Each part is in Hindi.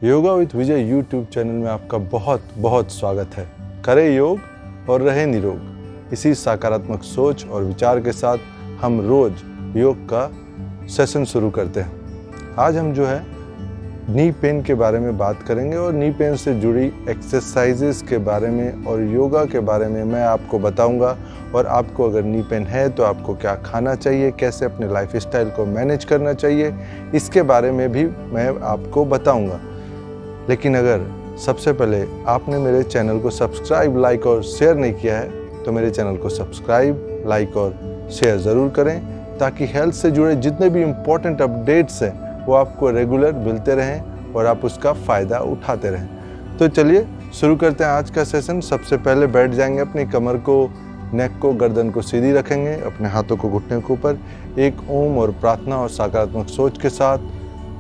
Yoga with Vijay YouTube channel में आपका बहुत बहुत स्वागत है। करें योग और रहें निरोग। इसी सकारात्मक सोच और विचार के साथ हम रोज योग का सेशन शुरू करते हैं। आज हम नी पेन के बारे में बात करेंगे और नी पेन से जुड़ी एक्सरसाइजेस के बारे में और योगा के बारे में मैं आपको बताऊंगा। और आपको अगर नी पेन है तो आपको क्या खाना चाहिए, कैसे अपने लाइफस्टाइल को मैनेज करना चाहिए, इसके बारे में भी मैं आपको बताऊंगा। लेकिन अगर सबसे पहले आपने मेरे चैनल को सब्सक्राइब, लाइक और शेयर नहीं किया है तो मेरे चैनल को सब्सक्राइब, लाइक और शेयर ज़रूर करें, ताकि हेल्थ से जुड़े जितने भी इम्पोर्टेंट अपडेट्स हैं वो आपको रेगुलर मिलते रहें और आप उसका फ़ायदा उठाते रहें। तो चलिए शुरू करते हैं आज का सेशन। सबसे पहले बैठ जाएंगे, अपनी कमर को, नेक को, गर्दन को सीधी रखेंगे, अपने हाथों को घुटने के ऊपर, एक ओम और प्रार्थना और सकारात्मक सोच के साथ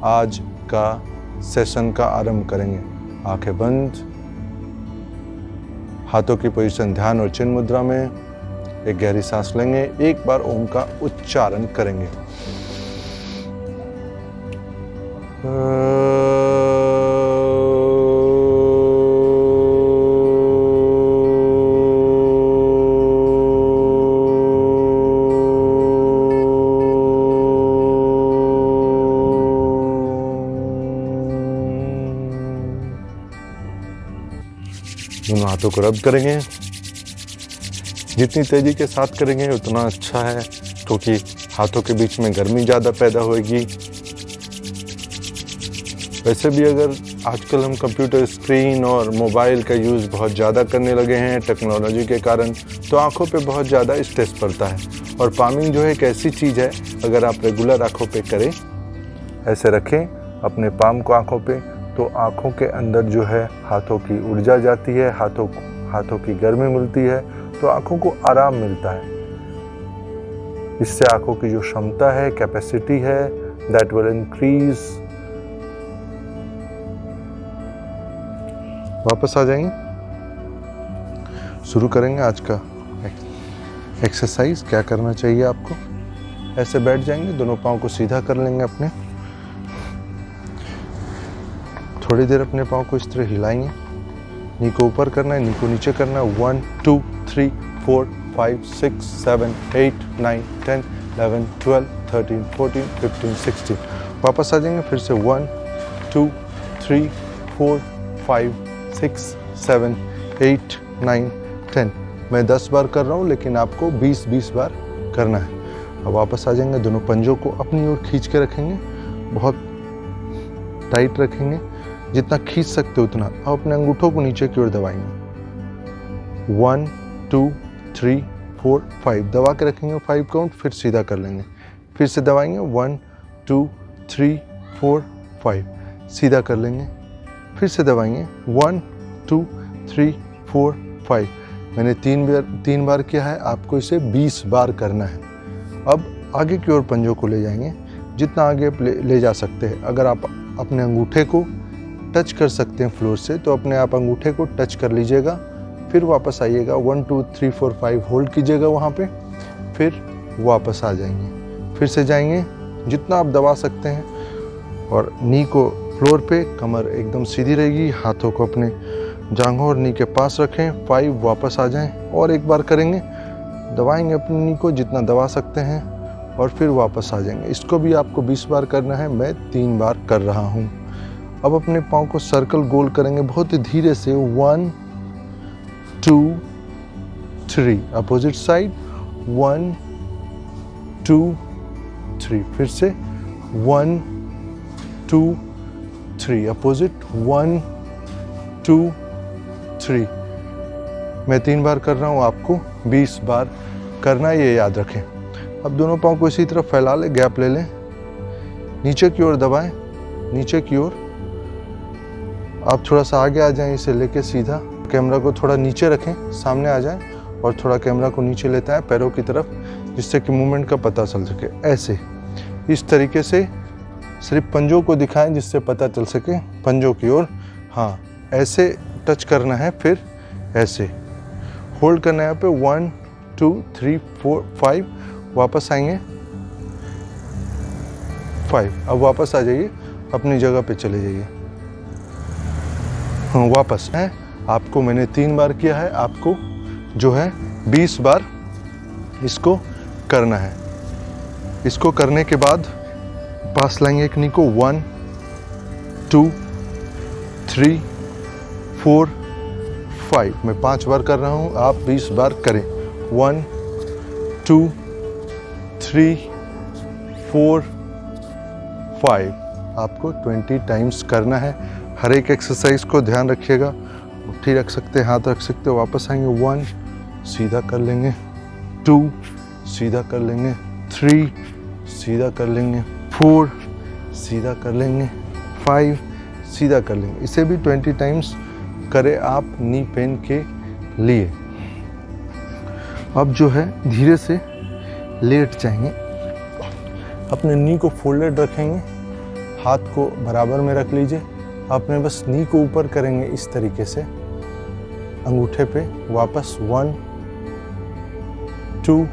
आज का सेशन का आरंभ करेंगे। आंखें बंद, हाथों की पोजीशन ध्यान और चिन्ह मुद्रा में। एक गहरी सांस लेंगे, एक बार ओम का उच्चारण करेंगे। दोनों हाथों को रब करेंगे। जितनी तेजी के साथ करेंगे उतना अच्छा है, क्योंकि हाथों के बीच में गर्मी ज़्यादा पैदा होगी। वैसे भी अगर आजकल हम कंप्यूटर स्क्रीन और मोबाइल का यूज़ बहुत ज़्यादा करने लगे हैं टेक्नोलॉजी के कारण, तो आँखों पे बहुत ज़्यादा स्ट्रेस पड़ता है। और पामिंग एक ऐसी चीज़ है, अगर आप रेगुलर आँखों पे करें, ऐसे रखें अपने पाम को आँखों पे, तो आँखों के अंदर हाथों की ऊर्जा जाती है, हाथों की गर्मी मिलती है, तो आँखों को आराम मिलता है। इससे आँखों की जो क्षमता है, कैपेसिटी है, दैट विल इंक्रीज। वापस आ जाएंगे, शुरू करेंगे आज का एक्सरसाइज। क्या करना चाहिए आपको? ऐसे बैठ जाएंगे, दोनों पाँव को सीधा कर लेंगे अपने। थोड़ी देर अपने पाँव को इस तरह हिलाएंगे। नी को ऊपर करना है, नी को नीचे करना है। 1 2 3 4 5 6 7 8 9 10 11 12 13 14 15 16। वापस आ जाएंगे फिर से। 1 2 3 4 5 6 7 8 9 10। मैं 10 बार कर रहा हूँ, लेकिन आपको 20 बार करना है। अब वापस आ जाएंगे, दोनों पंजों को अपनी ओर खींच के रखेंगे, बहुत टाइट रखेंगे, जितना खींच सकते उतना। अब अपने अंगूठों को नीचे की ओर दबाएंगे। 1 2 3 4 5 दबा के रखेंगे, 5 काउंट, फिर सीधा कर लेंगे, फिर से दबाएंगे। 1 2 3 4 5 सीधा कर लेंगे, फिर से दबाएंगे। 1 2 3 4 5। मैंने 3 बार किया है, आपको इसे 20 बार करना है। अब आगे की ओर पंजों को ले जाएंगे, जितना आगे ले जा सकते हैं। अगर आप अपने अंगूठे को टच कर सकते हैं फ्लोर से, तो अपने आप अंगूठे को टच कर लीजिएगा, फिर वापस आइएगा। 1 2 3 4 5 होल्ड कीजिएगा वहाँ पे, फिर वापस आ जाएंगे, फिर से जाएंगे, जितना आप दबा सकते हैं। और नी को फ्लोर पे, कमर एकदम सीधी रहेगी, हाथों को अपने जांघों और नी के पास रखें। 5 वापस आ जाएं, और एक बार करेंगे, दबाएंगे अपनी नी को जितना दबा सकते हैं, और फिर वापस आ जाएंगे। इसको भी आपको 20 बार करना है, मैं 3 बार कर रहा हूँ। अब अपने पाँव को सर्कल गोल करेंगे बहुत ही धीरे से। 1 2 3 अपोजिट साइड। 1 2 3 फिर से। 1 2 3 अपोजिट। 1 2 3। मैं 3 बार कर रहा हूँ, आपको 20 बार करना है, ये याद रखें। अब दोनों पाँव को इसी तरह फैला लें, गैप ले लें, नीचे की ओर दबाएं, नीचे की ओर। आप थोड़ा सा आगे आ जाएं, इसे लेके सीधा। कैमरा को थोड़ा नीचे रखें, सामने आ जाएं, और थोड़ा कैमरा को नीचे लेते हैं पैरों की तरफ, जिससे कि मूवमेंट का पता चल सके। ऐसे इस तरीके से सिर्फ पंजों को दिखाएं, जिससे पता चल सके पंजों की ओर। हाँ, ऐसे टच करना है, फिर ऐसे होल्ड करना है यहाँ पे। 1 2 3 4 5 वापस आएंगे। 5। अब वापस आ जाइए, अपनी जगह पे चले जाइए। वापस है। आपको मैंने 3 बार किया है, आपको जो है 20 बार इसको करना है। इसको करने के बाद पास लाएंगे एक नी को 1 2 3 4 5। मैं 5 बार कर रहा हूँ, आप 20 बार करें। 1 2 3 4 5। आपको 20 टाइम्स करना है। हर एक एक्सरसाइज को ध्यान रखिएगा। मुट्ठी रख सकते हैं, हाथ रख सकते हो। वापस आएंगे 1 सीधा कर लेंगे, 2 सीधा कर लेंगे, 3 सीधा कर लेंगे, 4 सीधा कर लेंगे, 5 सीधा कर लेंगे। इसे भी 20 टाइम्स करें आप नी पेन के लिए। अब जो है धीरे से लेट जाएंगे, अपने नी को फोल्डेड रखेंगे, हाथ को बराबर में रख लीजिए। आपने बस नी को ऊपर करेंगे इस तरीके से अंगूठे पे। वापस 1 2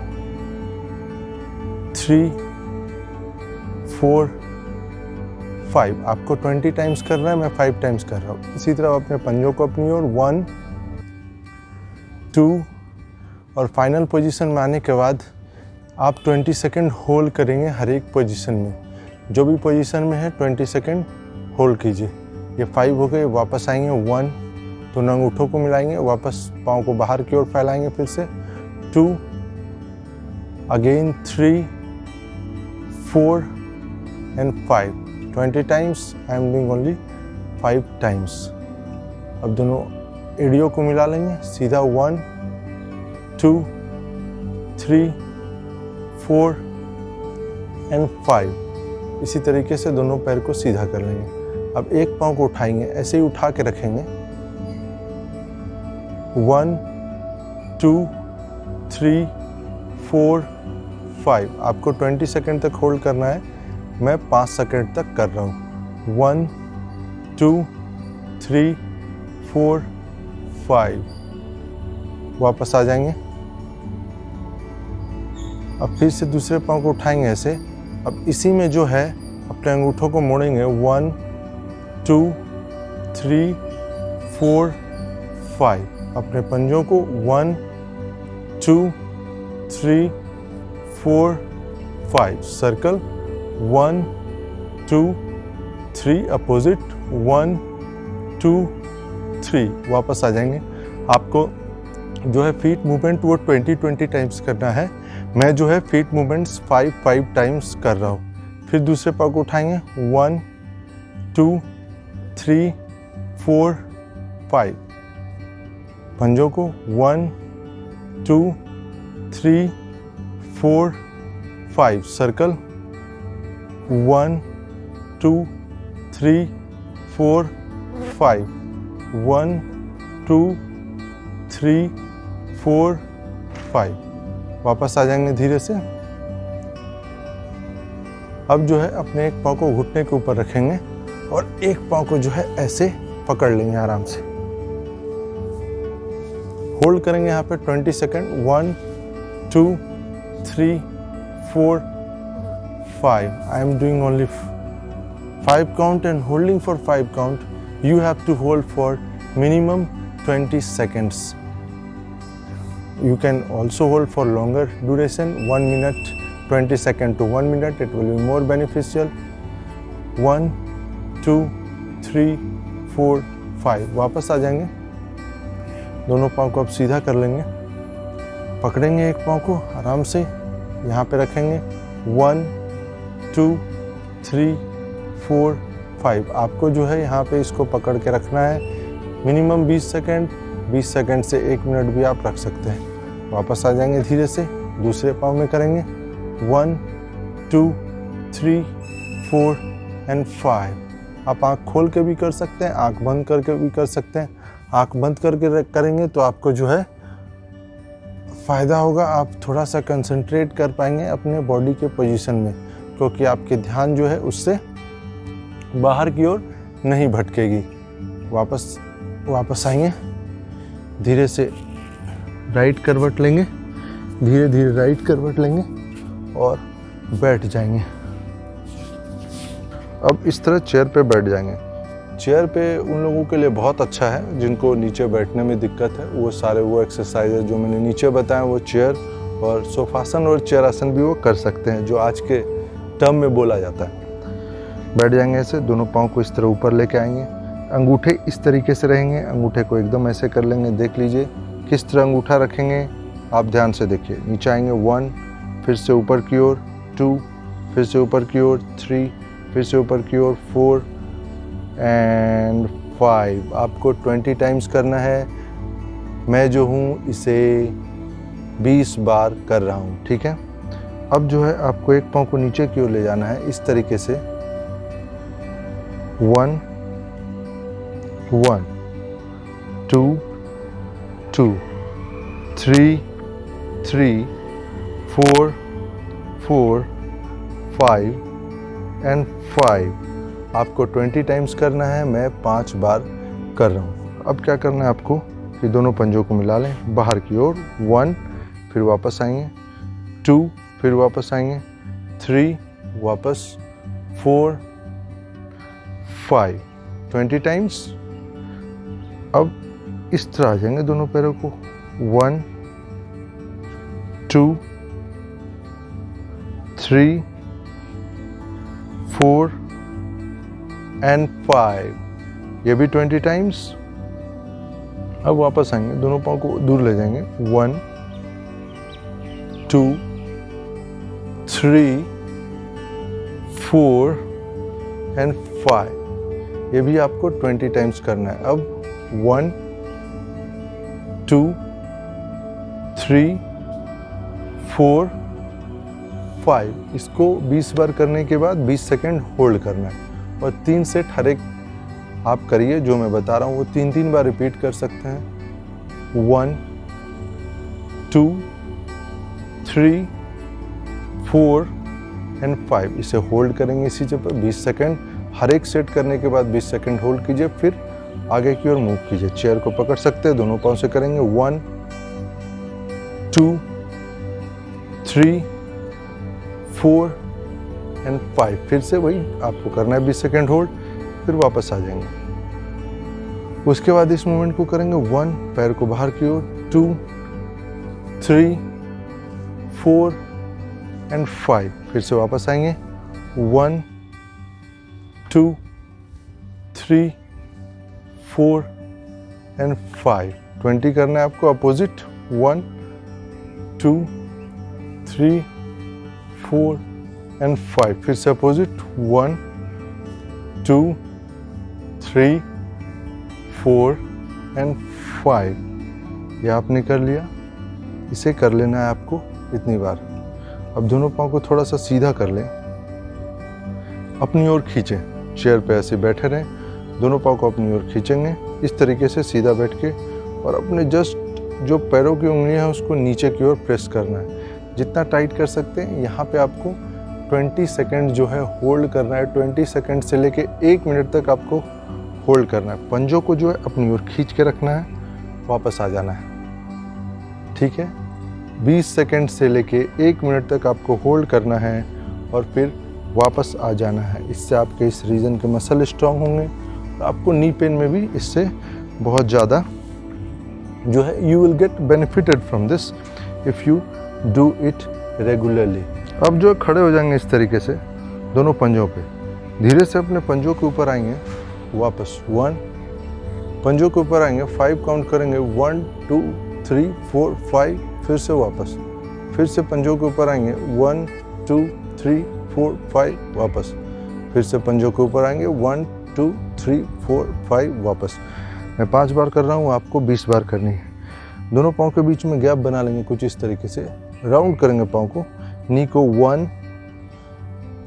3 4 5। आपको 20 टाइम्स करना है, मैं 5 टाइम्स कर रहा हूँ। इसी तरह अपने पंजों को अपनी ओर 1 2 और फाइनल पोजीशन में आने के बाद आप 20 सेकेंड होल्ड करेंगे हर एक पोजीशन में। जो भी पोजीशन में है 20 सेकेंड होल्ड कीजिए। ये 5 हो गए। वापस आएंगे 1, दोनों अंगूठों को मिलाएंगे, वापस पाँव को बाहर की ओर फैलाएंगे फिर से 2, again 3 4 and 5। 20 times. I am doing only 5 times. अब दोनों एड़ियों को मिला लेंगे सीधा 1 2 3 4 एंड 5। इसी तरीके से दोनों पैर को सीधा कर लेंगे। अब एक पाँव को उठाएंगे, ऐसे ही उठा के रखेंगे। 1 2 3 4 5। आपको 20 सेकेंड तक होल्ड करना है, मैं 5 सेकेंड तक कर रहा हूँ। 1 2 3 4 5। वापस आ जाएंगे। अब फिर से दूसरे पाँव को उठाएंगे ऐसे। अब इसी में जो है अपने अंगूठों को मोड़ेंगे 1 2 3 4 5। अपने पंजों को 1 2 3 4 5 सर्कल 1 2 3 अपोजिट 1 2 3। वापस आ जाएंगे। आपको जो है फीट मूवमेंट वो 20 टाइम्स करना है। मैं जो है फीट मूवमेंट्स 5 टाइम्स कर रहा हूँ। फिर दूसरे पाँव को उठाएंगे 1 2 3 4 5। पंजों को 1 2 3 4 5 सर्कल 1 2 3 4 5 1 2 3 4 5। वापस आ जाएंगे धीरे से। अब जो है अपने एक पाँव को घुटने के ऊपर रखेंगे और एक पाँव को जो है ऐसे पकड़ लेंगे आराम से। होल्ड करेंगे यहाँ पे 20 second. 1 2 3 4 5। I am doing only 5 count and holding for 5 count. You have to hold for minimum 20 seconds. You can also hold for longer duration, 1 minute 20 seconds to 1 minute. It will be more beneficial. 1 2 3 4 5। वापस आ जाएंगे। दोनों पाँव को अब सीधा कर लेंगे। पकड़ेंगे एक पाँव को आराम से, यहाँ पे रखेंगे 1 2 3 4 5। आपको जो है यहाँ पे इसको पकड़ के रखना है मिनिमम 20 सेकेंड। 20 सेकेंड से 1 मिनट भी आप रख सकते हैं। वापस आ जाएंगे धीरे से। दूसरे पाँव में करेंगे 1 2 3 4 एंड 5। आप आँख खोल के भी कर सकते हैं, आँख बंद करके भी कर सकते हैं। आँख बंद करके करेंगे तो आपको जो है फ़ायदा होगा। आप थोड़ा सा कंसंट्रेट कर पाएंगे अपने बॉडी के पोजीशन में, क्योंकि आपके ध्यान जो है उससे बाहर की ओर नहीं भटकेगी। वापस आएंगे धीरे से। राइट करवट लेंगे, धीरे धीरे राइट करवट लेंगे और बैठ जाएंगे। अब इस तरह चेयर पे बैठ जाएंगे। चेयर पे उन लोगों के लिए बहुत अच्छा है जिनको नीचे बैठने में दिक्कत है। वो सारे वो एक्सरसाइज जो मैंने नीचे बताए वो चेयर और सोफासन और चेयर आसन भी वो कर सकते हैं, जो आज के टर्म में बोला जाता है। बैठ जाएंगे ऐसे, दोनों पाँव को इस तरह ऊपर लेके आएंगे, अंगूठे इस तरीके से रहेंगे, अंगूठे को एकदम ऐसे कर लेंगे। देख लीजिए किस तरह अंगूठा रखेंगे, आप ध्यान से देखिए। नीचे आएंगे 1, फिर से ऊपर की ओर 2, फिर से ऊपर की ओर 3, फिर से ऊपर की ओर 4 एंड 5। आपको 20 टाइम्स करना है। मैं जो हूँ इसे 20 बार कर रहा हूँ, ठीक है। अब जो है आपको एक पाँव को नीचे की ओर ले जाना है इस तरीके से। 1 1 2 2 3 3 4 4 5 एंड 5। आपको 20 टाइम्स करना है, मैं 5 बार कर रहा हूँ। अब क्या करना है आपको कि दोनों पंजों को मिला लें बाहर की ओर। 1, फिर वापस आएंगे, 2, फिर वापस आएंगे, 3, वापस 4 5, 20 टाइम्स। अब इस तरह आ जाएंगे दोनों पैरों को। 1 2 3 4 एंड 5। ये भी 20 टाइम्स। अब वापस आएंगे, दोनों पाँव को दूर ले जाएंगे। 1 2 3 4 एंड 5। ये भी आपको 20 टाइम्स करना है। अब 1 2 3 4 5। इसको 20 बार करने के बाद 20 सेकेंड होल्ड करना है और 3 सेट हर एक आप करिए। जो मैं बता रहा हूँ वो 3-3 बार रिपीट कर सकते हैं। 1 2 3 4 एंड 5। इसे होल्ड करेंगे इसी जगह पर 20 सेकेंड। हर एक सेट करने के बाद 20 सेकेंड होल्ड कीजिए, फिर आगे की ओर मूव कीजिए। चेयर को पकड़ सकते हैं, दोनों पाँव से करेंगे। 1 2 3 4 एंड 5। फिर से वही आपको करना है 20 सेकेंड होल्ड, फिर वापस आ जाएंगे। उसके बाद इस मूवमेंट को करेंगे। 1, पैर को बाहर की ओर, 2 3 4 एंड 5। फिर से वापस आएंगे। 1 2 3 4 एंड 5। 20 करना है आपको अपोजिट। 1 2 3 4 एंड 5। फिर से अपोजिट। 1 2 3 4 एंड 5। ये आपने कर लिया। इसे कर लेना है आपको इतनी बार। अब दोनों पाँव को थोड़ा सा सीधा कर लें, अपनी ओर खींचें। चेयर पे ऐसे बैठे रहें, दोनों पाँव को अपनी ओर खींचेंगे इस तरीके से सीधा बैठ के, और अपने जस्ट जो पैरों की उंगलियां हैं उसको नीचे की ओर प्रेस करना है। जितना टाइट कर सकते हैं। यहाँ पे आपको 20 सेकेंड जो है होल्ड करना है। 20 सेकेंड से लेके 1 मिनट तक आपको होल्ड करना है। पंजों को जो है अपनी ओर खींच के रखना है, वापस आ जाना है, ठीक है। 20 सेकेंड से लेके 1 मिनट तक आपको होल्ड करना है और फिर वापस आ जाना है। इससे आपके इस रीजन के मसल स्ट्रांग होंगे और आपको नी पेन में भी इससे बहुत ज़्यादा जो है you will get benefited from this if you do it regularly. अब जो खड़े हो जाएंगे इस तरीके से दोनों पंजों पे, धीरे से अपने पंजों के ऊपर आएंगे, वापस 1, पंजों के ऊपर आएंगे, 5 काउंट करेंगे, 1 2 3 4 5, फिर से वापस, फिर से पंजों के ऊपर आएंगे, 1 2 3 4 5, वापस, फिर से पंजों के ऊपर आएंगे, 1 2 3 4 5, वापस। मैं 5 बार कर रहा हूँ, आपको 20 बार करनी है। दोनों पाँव के बीच में गैप बना लेंगे कुछ इस तरीके से, राउंड करेंगे पाँव को, नी को 1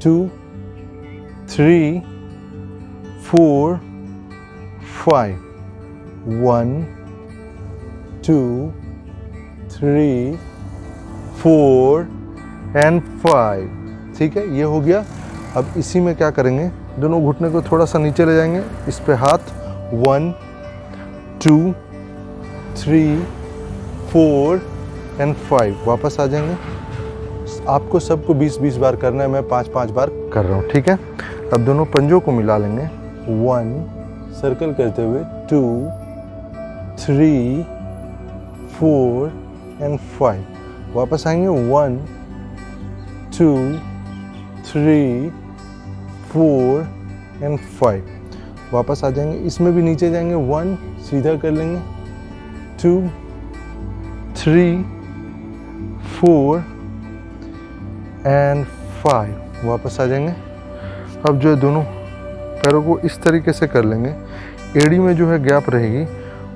2 3 4 5, 1 2 3 4 एंड 5, ठीक है, ये हो गया। अब इसी में क्या करेंगे, दोनों घुटने को थोड़ा सा नीचे ले जाएंगे, इस पे हाथ, 1 2 3 4 एंड 5, वापस आ जाएंगे। आपको सबको 20-20 बार करना है, मैं 5-5 बार कर रहा हूँ, ठीक है। अब दोनों पंजों को मिला लेंगे, 1 सर्कल करते हुए 2, 3, 4 एंड 5। वापस आएंगे 1, 2, 3, 4 एंड 5। वापस आ जाएंगे, इसमें भी नीचे जाएंगे 1 सीधा कर लेंगे, 2, 3, 4 एंड 5। वापस आ जाएंगे। अब जो है दोनों पैरों को इस तरीके से कर लेंगे, एड़ी में जो है गैप रहेगी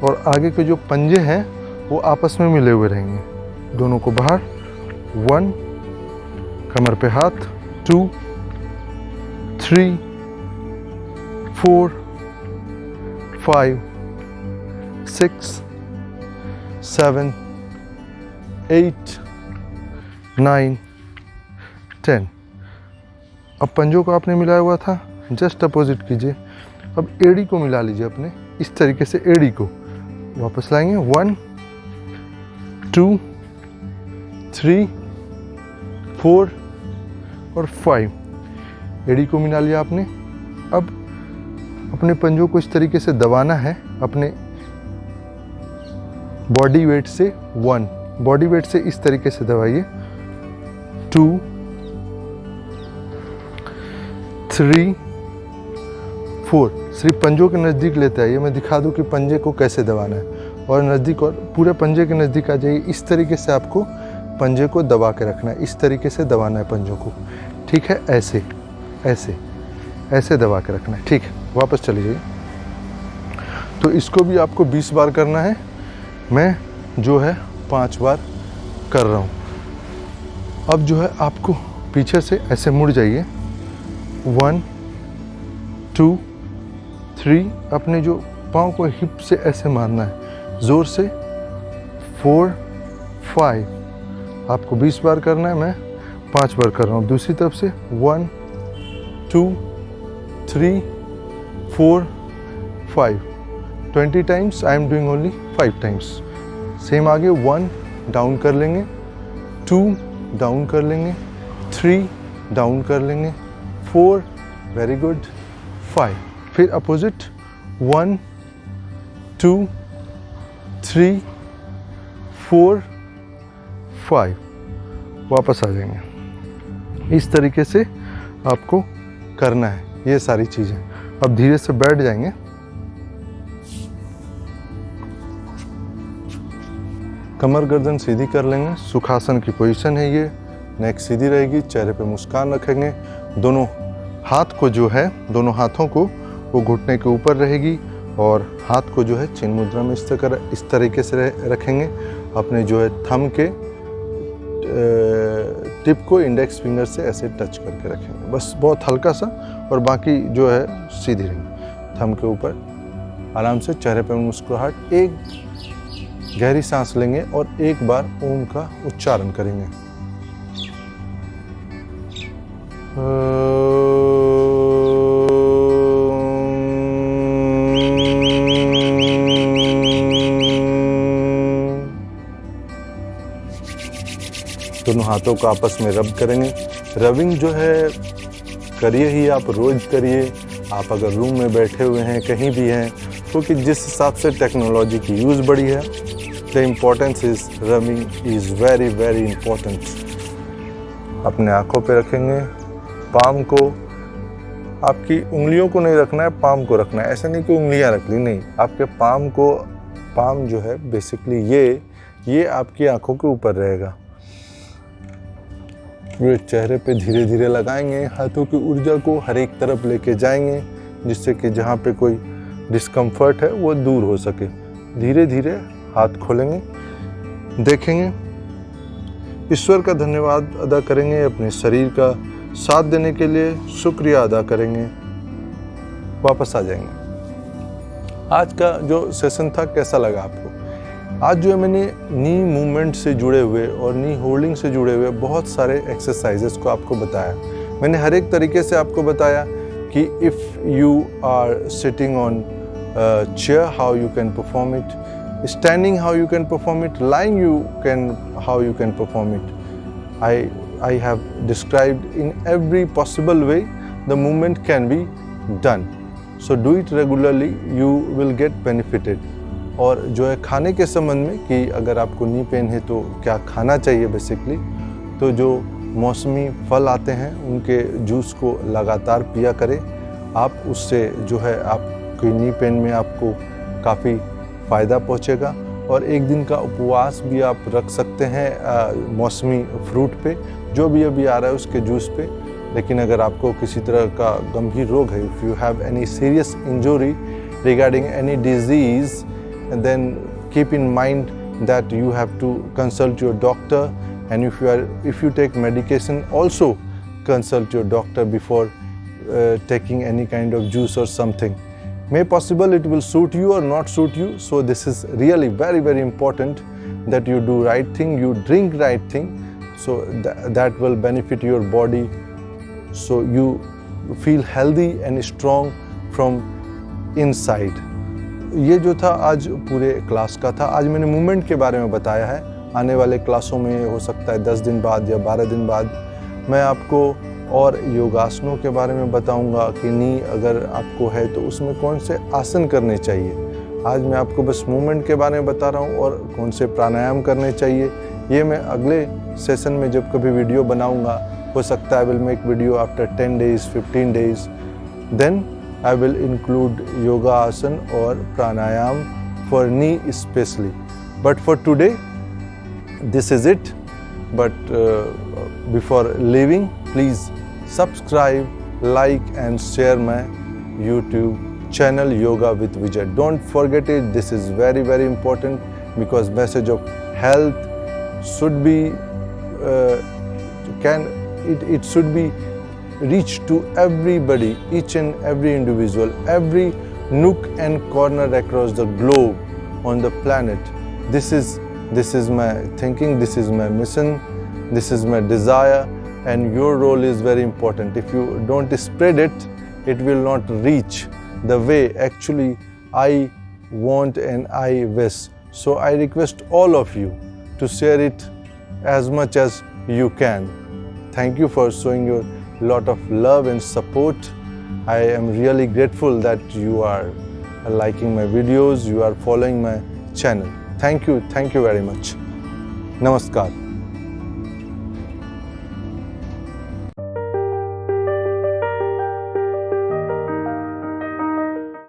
और आगे के जो पंजे हैं वो आपस में मिले हुए रहेंगे। दोनों को बाहर, 1, कमर पे हाथ, 2, 3, 4, 5, 6, 7, 8, 9, 10। अब पंजों को आपने मिलाया हुआ था, जस्ट अपोजिट कीजिए। अब एड़ी को मिला लीजिए अपने, इस तरीके से एड़ी को वापस लाएंगे, 1, 2, 3, 4 और 5। एड़ी को मिला लिया आपने। अब अपने पंजों को इस तरीके से दबाना है अपने बॉडी वेट से। 1 बॉडी वेट से इस तरीके से दबाइए, 2, 3, 4। सिर्फ पंजों के नज़दीक लेते आइए, मैं दिखा दूं कि पंजे को कैसे दबाना है। और नज़दीक, और पूरे पंजे के नज़दीक आ जाइए। इस तरीके से आपको पंजे को दबा के रखना है, इस तरीके से दबाना है पंजों को, ठीक है। ऐसे ऐसे ऐसे दबा के रखना है, ठीक है। वापस चले जाइए। तो इसको भी आपको 20 बार करना है, मैं जो है 5 बार कर रहा हूँ। अब जो है आपको पीछे से ऐसे मुड़ जाइए, 1, 2, 3। अपने जो पाँव को हिप से ऐसे मारना है ज़ोर से, 4, 5। आपको 20 बार करना है, मैं 5 बार कर रहा हूँ। दूसरी तरफ से 1, 2, 3, 4, 5। 20 times, I am doing only 5 times. Same आगे 1 डाउन कर लेंगे, 2 डाउन कर लेंगे, 3 डाउन कर लेंगे, 4 वेरी गुड, 5। फिर अपोजिट 1, 2, 3, 4, 5। वापस आ जाएंगे। इस तरीके से आपको करना है ये सारी चीज़ें। अब धीरे से बैठ जाएंगे, कमर गर्दन सीधी कर लेंगे। सुखासन की पोजीशन है ये, नेक सीधी रहेगी, चेहरे पे मुस्कान रखेंगे। दोनों हाथ को जो है, दोनों हाथों को वो घुटने के ऊपर रहेगी और हाथ को जो है चिन्ह मुद्रा में इस तरीके से रखेंगे। अपने जो है थंब के टिप को इंडेक्स फिंगर से ऐसे टच करके रखेंगे, बस बहुत हल्का सा, और बाकी जो है सीधी रहेंगी। थंब के ऊपर आराम से, चेहरे पर मुस्कुराहट। एक गहरी सांस लेंगे और एक बार ओम का उच्चारण करेंगे। दोनों हाथों को आपस में रब करेंगे। रबिंग जो है करिए ही, आप रोज करिए। आप अगर रूम में बैठे हुए हैं, कहीं भी हैं, क्योंकि जिस हिसाब से टेक्नोलॉजी की यूज़ बढ़ी है, the importance is rubbing is very very important. अपने आँखों पे रखेंगे, पाम को, आपकी उंगलियों को नहीं रखना है, पाम को रखना है। ऐसा नहीं कि उंगलियां रख ली, नहीं, आपके पाम को, पाम जो है बेसिकली ये आपकी आँखों के ऊपर रहेगा। वे चेहरे पे धीरे धीरे लगाएंगे, हाथों की ऊर्जा को हर एक तरफ लेके जाएंगे, जिससे कि जहाँ पे कोई डिस्कम्फर्ट है वो दूर हो सके। धीरे धीरे हाथ खोलेंगे, देखेंगे, ईश्वर का धन्यवाद अदा करेंगे, अपने शरीर का साथ देने के लिए शुक्रिया अदा करेंगे, वापस आ जाएंगे। आज का जो सेशन था कैसा लगा आपको? आज जो है मैंने नी मूवमेंट से जुड़े हुए और नी होल्डिंग से जुड़े हुए बहुत सारे एक्सरसाइजेस को आपको बताया। मैंने हर एक तरीके से आपको बताया कि if you are sitting on chair how you can perform it, standing how you can perform it, lying how you can perform it. I have described in every possible way the movement can be done. So do it regularly, you will get benefited. और जो है खाने के संबंध में कि अगर आपको नी पेन है तो क्या खाना चाहिए बेसिकली, तो जो मौसमी फल आते हैं उनके जूस को लगातार पिया करें आप। उससे जो है आपकी नी पेन में आपको काफ़ी फ़ायदा पहुंचेगा। और एक दिन का उपवास भी आप रख सकते हैं मौसमी फ्रूट पे, जो भी अभी आ रहा है उसके जूस पे। लेकिन अगर आपको किसी तरह का गंभीर रोग है, if you have any serious injury regarding any disease, then keep in mind that you have to consult your doctor, and if you take medication, also consult your doctor before taking any kind of juice or something. May possible it will suit you or not suit you, so this is really very, very important that you do right thing, you drink right thing, so that will benefit your body, so you feel healthy and strong from inside. ये जो था आज पूरे क्लास का था। आज मैंने मूवमेंट के बारे में बताया है। आने वाले क्लासों में हो सकता है 10 दिन बाद या 12 दिन बाद मैं आपको और योगासनों के बारे में बताऊंगा कि नी अगर आपको है तो उसमें कौन से आसन करने चाहिए। आज मैं आपको बस मूवमेंट के बारे में बता रहा हूँ और कौन से प्राणायाम करने चाहिए ये मैं अगले सेशन में जब कभी वीडियो बनाऊंगा, हो सकता है I will make video after 10 days 15 days, then I will include yoga asan or pranayam for knee especially. But for today, this is it. But before leaving, please subscribe, like and share my YouTube channel Yoga with Vijay. Don't forget it. This is very, very important because message of health should be it should be reach to everybody, each and every individual, every nook and corner across the globe on the planet. This is my thinking, this is my mission, this is my desire, and your role is very important. If you don't spread it, it will not reach the way actually I want and I wish. So I request all of you to share it as much as you can. Thank you for showing your lot of love and support. I am really grateful that you are liking my videos, you are following my channel. Thank you very much. Namaskar.